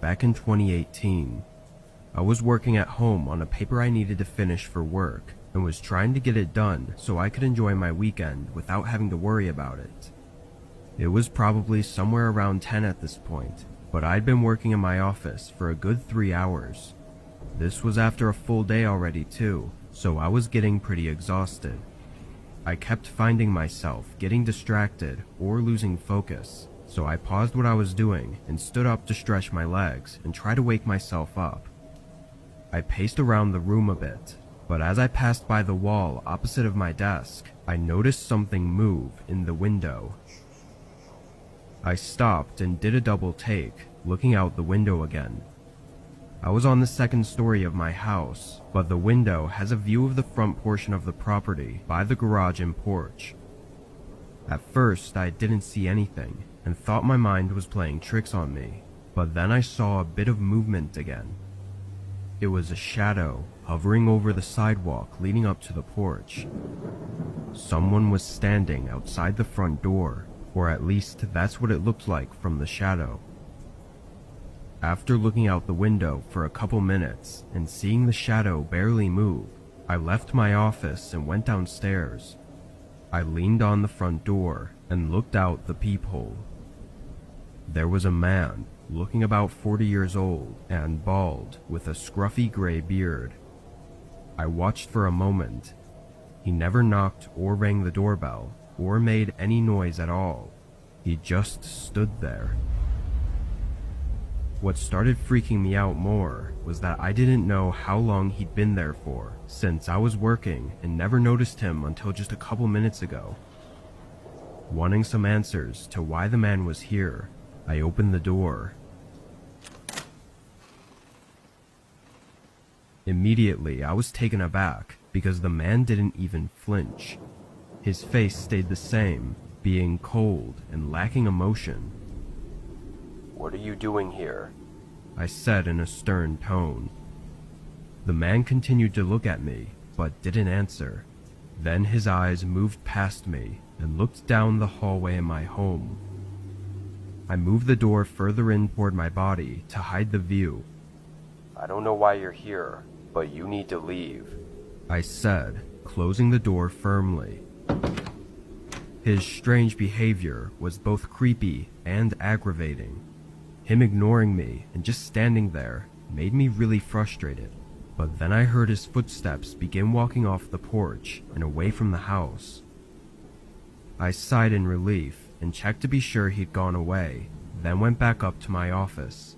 back in 2018. I was working at home on a paper I needed to finish for work and was trying to get it done so I could enjoy my weekend without having to worry about it. It was probably somewhere around 10 at this point, but I'd been working in my office for a good 3 hours. This was after a full day already too, so I was getting pretty exhausted. I kept finding myself getting distracted or losing focus, so I paused what I was doing and stood up to stretch my legs and try to wake myself up. I paced around the room a bit, but as I passed by the wall opposite of my desk, I noticed something move in the window. I stopped and did a double take, looking out the window again. I was on the second story of my house, but the window has a view of the front portion of the property by the garage and porch. At first, I didn't see anything and thought my mind was playing tricks on me, but then I saw a bit of movement again. It was a shadow hovering over the sidewalk leading up to the porch. Someone was standing outside the front door, or at least that's what it looked like from the shadow. After looking out the window for a couple minutes and seeing the shadow barely move, I left my office and went downstairs. I leaned on the front door and looked out the peephole. There was a man, looking about 40 years old and bald, with a scruffy gray beard. I watched for a moment. He never knocked or rang the doorbell or made any noise at all. He just stood there. What started freaking me out more was that I didn't know how long he'd been there for, since I was working and never noticed him until just a couple minutes ago. Wanting some answers to why the man was here, I opened the door. Immediately, I was taken aback because the man didn't even flinch. His face stayed the same, being cold and lacking emotion. "What are you doing here?" I said in a stern tone. The man continued to look at me, but didn't answer. Then his eyes moved past me and looked down the hallway in my home. I moved the door further in toward my body to hide the view. "I don't know why you're here, but you need to leave," I said, closing the door firmly. His strange behavior was both creepy and aggravating. Him ignoring me and just standing there made me really frustrated. But then I heard his footsteps begin walking off the porch and away from the house. I sighed in relief and checked to be sure he'd gone away, then went back up to my office.